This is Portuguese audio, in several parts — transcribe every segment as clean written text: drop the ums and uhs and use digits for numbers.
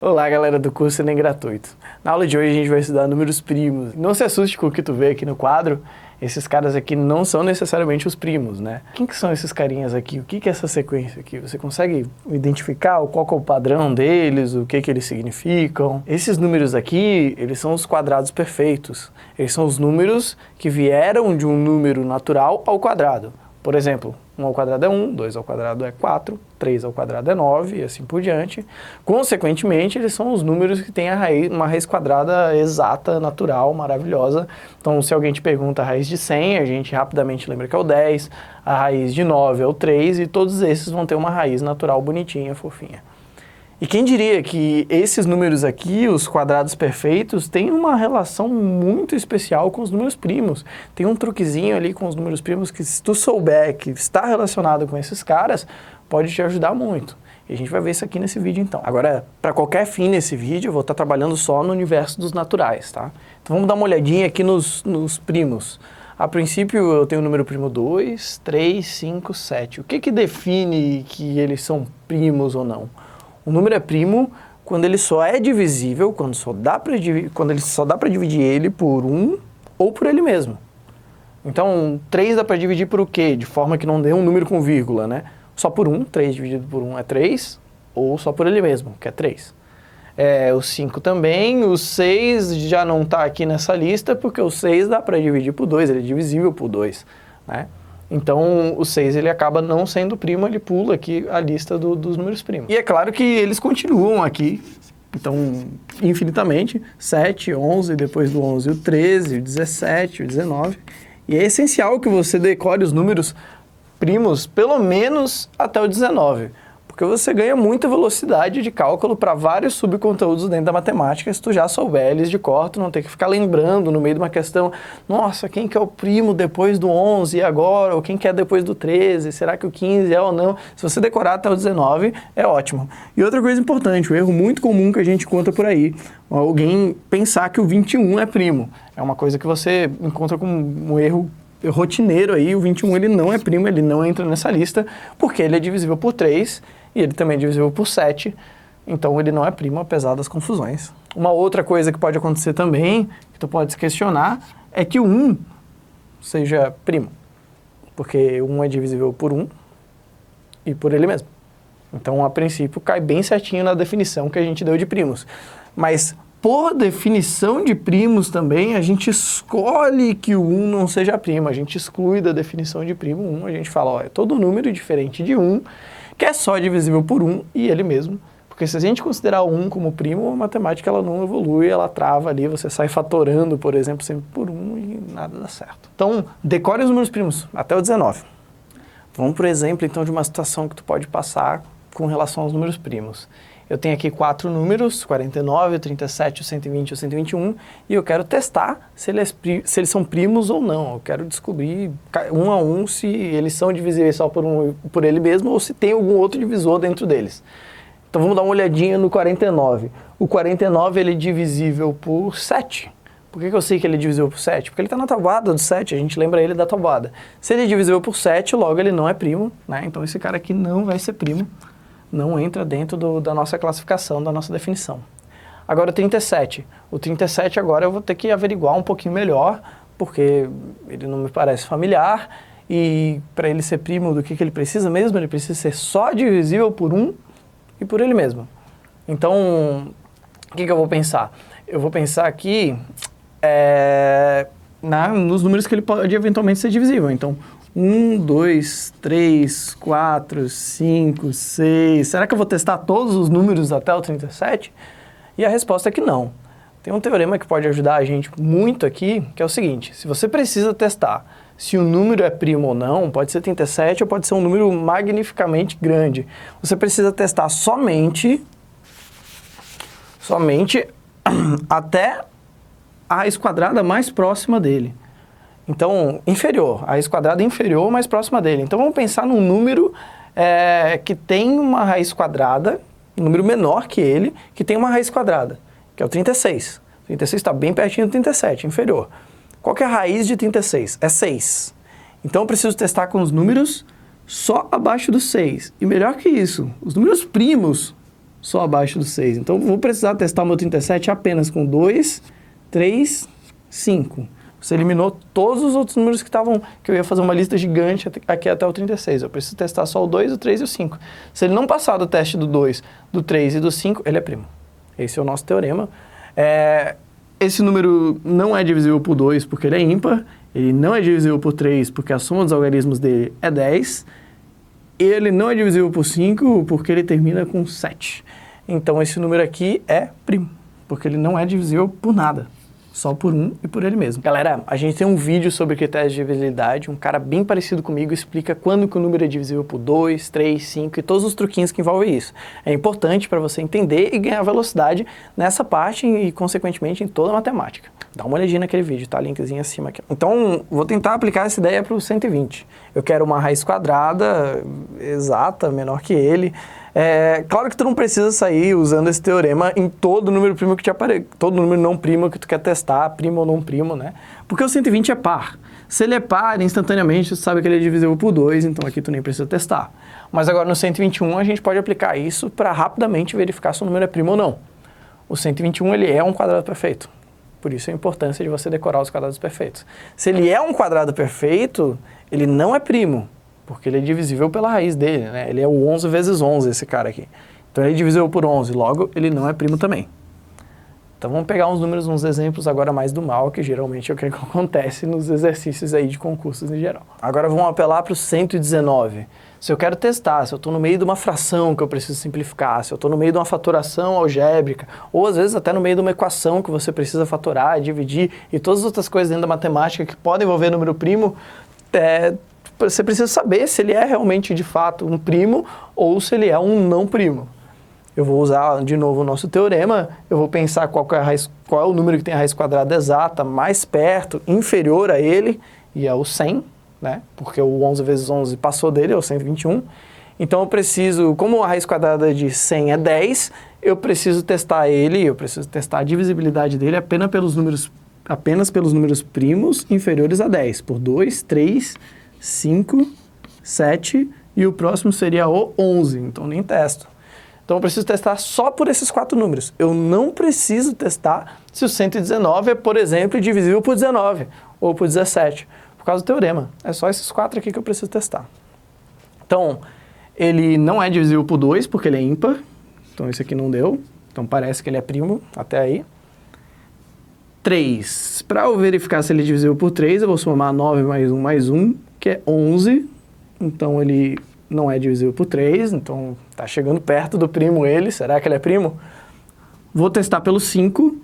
Olá, galera do curso Enem Gratuito. Na aula de hoje a gente vai estudar números primos. Não se assuste com o que tu vê aqui no quadro, esses caras aqui não são necessariamente os primos, né? Quem que são esses carinhas aqui? O que que é essa sequência aqui? Você consegue identificar qual que é o padrão deles, o que que eles significam? Esses números aqui, eles são os quadrados perfeitos. Eles são os números que vieram de um número natural ao quadrado. Por exemplo, 1 ao quadrado é 1, 2 ao quadrado é 4, 3 ao quadrado é 9 e assim por diante. Consequentemente, eles são os números que têm uma raiz quadrada exata, natural, maravilhosa. Então, se alguém te pergunta a raiz de 100, a gente rapidamente lembra que é o 10, a raiz de 9 é o 3 e todos esses vão ter uma raiz natural bonitinha, fofinha. E quem diria que esses números aqui, os quadrados perfeitos, têm uma relação muito especial com os números primos. Tem um truquezinho ali com os números primos que, se tu souber que está relacionado com esses caras, pode te ajudar muito. E a gente vai ver isso aqui nesse vídeo então. Agora, para qualquer fim nesse vídeo, eu vou estar trabalhando só no universo dos naturais, tá? Então vamos dar uma olhadinha aqui nos primos. A princípio eu tenho o número primo 2, 3, 5, 7. O que que define que eles são primos ou não? O número é primo quando ele só é divisível, quando ele só dá para dividir ele por 1 ou por ele mesmo. Então, 3 dá para dividir por o quê? De forma que não dê um número com vírgula, né? Só por 1, 3 dividido por 1 é 3, ou só por ele mesmo, que é 3. O 5 também, o 6 já não está aqui nessa lista, porque o 6 dá para dividir por 2, ele é divisível por 2, né? Então, o 6 ele acaba não sendo primo, ele pula aqui a lista dos números primos. E é claro que eles continuam aqui, então, infinitamente, 7, 11, depois do 11 o 13, o 17, o 19. E é essencial que você decore os números primos pelo menos até o 19, porque você ganha muita velocidade de cálculo para vários subconteúdos dentro da matemática, se tu já souber eles de cor, tu não tem que ficar lembrando no meio de uma questão, nossa, quem que é o primo depois do 11 e agora, ou quem que é depois do 13, será que o 15 é ou não? Se você decorar até o 19, é ótimo. E outra coisa importante, um erro muito comum que a gente conta por aí, alguém pensar que o 21 é primo. É uma coisa que você encontra como um erro rotineiro aí, o 21 ele não é primo, ele não entra nessa lista, porque ele é divisível por 3, e ele também é divisível por 7, então ele não é primo, apesar das confusões. Uma outra coisa que pode acontecer também, que tu pode se questionar, é que o 1 seja primo, porque 1 é divisível por 1 e por ele mesmo. Então, a princípio, cai bem certinho na definição que a gente deu de primos. Mas, por definição de primos também, a gente escolhe que o 1 não seja primo, a gente exclui da definição de primo 1, a gente fala, ó, é todo número diferente de 1, que é só divisível por 1 e ele mesmo. Porque se a gente considerar o 1 como primo, a matemática ela não evolui, ela trava ali, você sai fatorando, por exemplo, sempre por 1 e nada dá certo. Então, decore os números primos até o 19. Vamos por exemplo, então, de uma situação que tu pode passar com relação aos números primos. Eu tenho aqui 4 números, 49, o 37, o 120 e o 121, e eu quero testar se eles são primos ou não. Eu quero descobrir um a um se eles são divisíveis só por ele mesmo ou se tem algum outro divisor dentro deles. Então vamos dar uma olhadinha no 49. O 49 ele é divisível por 7. Por que eu sei que ele é divisível por 7? Porque ele está na tabuada do 7, a gente lembra ele da tabuada. Se ele é divisível por 7, logo ele não é primo, né? Então esse cara aqui não vai ser primo. Não entra dentro da nossa classificação, da nossa definição. Agora o 37. O 37 agora eu vou ter que averiguar um pouquinho melhor, porque ele não me parece familiar, e para ele ser primo do que ele precisa mesmo? Ele precisa ser só divisível por 1 e por ele mesmo. Então, o que eu vou pensar? Eu vou pensar aqui nos números que ele pode eventualmente ser divisível. Então, 1, 2, 3, 4, 5, 6... Será que eu vou testar todos os números até o 37? E a resposta é que não. Tem um teorema que pode ajudar a gente muito aqui, que é o seguinte, se você precisa testar se o número é primo ou não, pode ser 37 ou pode ser um número magnificamente grande, você precisa testar somente até a raiz quadrada mais próxima dele. Então, inferior, a raiz quadrada inferior mais próxima dele. Então, vamos pensar num número que tem uma raiz quadrada, um número menor que ele, que tem uma raiz quadrada, que é o 36. O 36 está bem pertinho do 37, inferior. Qual que é a raiz de 36? É 6. Então, eu preciso testar com os números só abaixo do 6. E melhor que isso, os números primos só abaixo do 6. Então, vou precisar testar o meu 37 apenas com 2, 3, 5. Você eliminou todos os outros números que estavam, que eu ia fazer uma lista gigante aqui até o 36. Eu preciso testar só o 2, o 3 e o 5. Se ele não passar do teste do 2, do 3 e do 5, ele é primo. Esse é o nosso teorema. Esse número não é divisível por 2 porque ele é ímpar. Ele não é divisível por 3 porque a soma dos algarismos dele é 10. Ele não é divisível por 5 porque ele termina com 7. Então, esse número aqui é primo, porque ele não é divisível por nada. Só por 1 e por ele mesmo. Galera, a gente tem um vídeo sobre critérios de divisibilidade, um cara bem parecido comigo explica quando que o número é divisível por 2, 3, 5 e todos os truquinhos que envolvem isso. É importante para você entender e ganhar velocidade nessa parte e, consequentemente, em toda a matemática. Dá uma olhadinha naquele vídeo, tá? Linkzinho acima aqui. Então, vou tentar aplicar essa ideia para o 120. Eu quero uma raiz quadrada exata, menor que ele. Claro que tu não precisa sair usando esse teorema em todo número primo que te apareça, todo número não primo que tu quer testar, primo ou não primo, né? Porque o 120 é par. Se ele é par, instantaneamente tu sabe que ele é divisível por 2, então aqui tu nem precisa testar. Mas agora no 121 a gente pode aplicar isso para rapidamente verificar se o número é primo ou não. O 121 ele é um quadrado perfeito. Por isso a importância de você decorar os quadrados perfeitos. Se ele é um quadrado perfeito, ele não é primo, porque ele é divisível pela raiz dele, né? Ele é o 11 vezes 11, esse cara aqui. Então ele é divisível por 11, logo ele não é primo também. Então vamos pegar uns exemplos agora mais do mal, que geralmente é o que acontece nos exercícios aí de concursos em geral. Agora vamos apelar para o 119. Se eu quero testar, se eu estou no meio de uma fração que eu preciso simplificar, se eu estou no meio de uma fatoração algébrica, ou às vezes até no meio de uma equação que você precisa fatorar, dividir, e todas as outras coisas dentro da matemática que podem envolver número primo, você precisa saber se ele é realmente de fato um primo ou se ele é um não primo. Eu vou usar de novo o nosso teorema, eu vou pensar qual é o número que tem a raiz quadrada exata, mais perto, inferior a ele, e é o 100, né? Porque o 11 vezes 11 passou dele, é o 121. Então eu preciso, como a raiz quadrada de 100 é 10, eu preciso testar ele, eu preciso testar a divisibilidade dele apenas pelos números primos inferiores a 10, por 2, 3, 5, 7 e o próximo seria o 11, então nem testo. Então eu preciso testar só por esses 4 números. Eu não preciso testar se o 119 é, por exemplo, divisível por 19 ou por 17, por causa do teorema. É só esses 4 aqui que eu preciso testar. Então, ele não é divisível por 2 porque ele é ímpar, então esse aqui não deu, então parece que ele é primo até aí. 3, para eu verificar se ele é divisível por 3, eu vou somar 9 mais 1, que é 11, então ele não é divisível por 3, então tá chegando perto do primo ele, será que ele é primo? Vou testar pelo 5,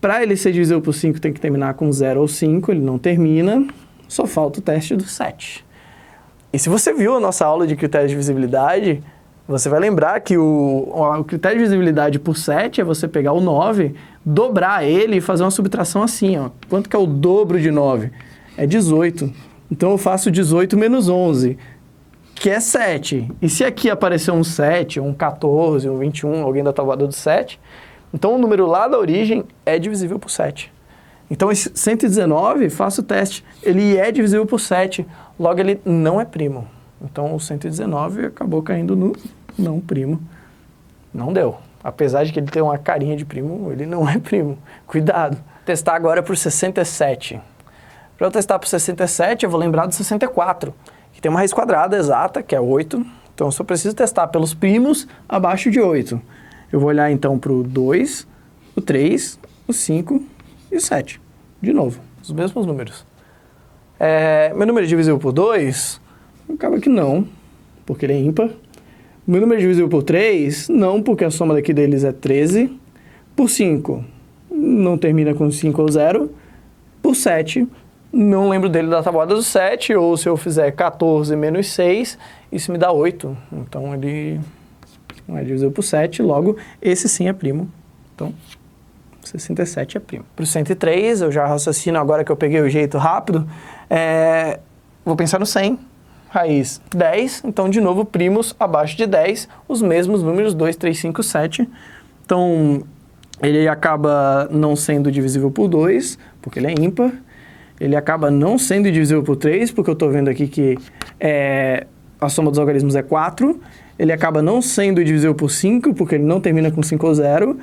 para ele ser divisível por 5 tem que terminar com 0 ou 5, ele não termina, só falta o teste do 7. E se você viu a nossa aula de critérios de divisibilidade, você vai lembrar que o critério de divisibilidade por 7 é você pegar o 9, dobrar ele e fazer uma subtração assim, ó. Quanto que é o dobro de 9? É 18. Então eu faço 18 menos 11, que é 7. E se aqui aparecer um 7, um 14, um 21, alguém da tabuada do 7, então o número lá da origem é divisível por 7. Então esse 119, faço o teste, ele é divisível por 7, logo ele não é primo. Então o 119 acabou caindo no não primo. Não deu. Apesar de que ele tem uma carinha de primo, ele não é primo. Cuidado. Testar agora por 67. Para eu testar por 67, eu vou lembrar do 64, que tem uma raiz quadrada exata, que é 8. Então eu só preciso testar pelos primos abaixo de 8. Eu vou olhar então para o 2, o 3, o 5 e o 7. De novo, os mesmos números. Meu número é divisível por 2? Acaba que não, porque ele é ímpar. Meu número é divisível por 3? Não, porque a soma daqui deles é 13. Por 5, não termina com 5 ou 0. Por 7, não lembro dele da tabuada do 7, ou se eu fizer 14 menos 6, isso me dá 8. Então ele não é divisível por 7, logo esse sim é primo. Então 67 é primo. Para o 103, eu já raciocino agora que eu peguei o jeito rápido, vou pensar no 100. Raiz 10, então de novo primos abaixo de 10, os mesmos números 2, 3, 5, 7. Então ele acaba não sendo divisível por 2, porque ele é ímpar. Ele acaba não sendo divisível por 3, porque eu estou vendo aqui que a soma dos algarismos é 4. ele acaba não sendo divisível por 5, porque ele não termina com 5 ou 0.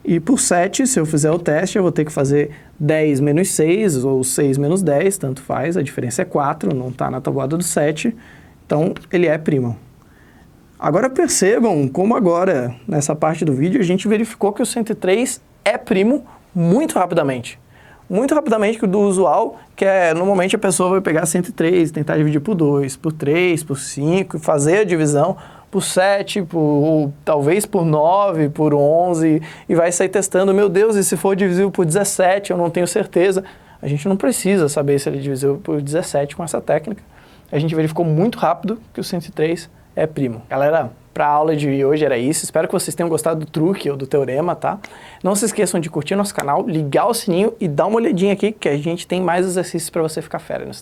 E por 7, se eu fizer o teste, eu vou ter que fazer 10 menos 6, ou 6 menos 10, tanto faz, a diferença é 4, não está na tabuada do 7, então ele é primo. Agora percebam como agora, nessa parte do vídeo, a gente verificou que o 103 é primo muito rapidamente. Muito rapidamente que do usual, que é, normalmente a pessoa vai pegar 103, tentar dividir por 2, por 3, por 5, fazer a divisão por 7, ou talvez por 9, por 11, e vai sair testando, meu Deus, e se for divisível por 17, eu não tenho certeza. A gente não precisa saber se ele é divisível por 17 com essa técnica. A gente verificou muito rápido que o 103 é primo. Galera, para a aula de hoje era isso. Espero que vocês tenham gostado do truque ou do teorema, tá? Não se esqueçam de curtir nosso canal, ligar o sininho e dar uma olhadinha aqui que a gente tem mais exercícios para você ficar fera nisso daí.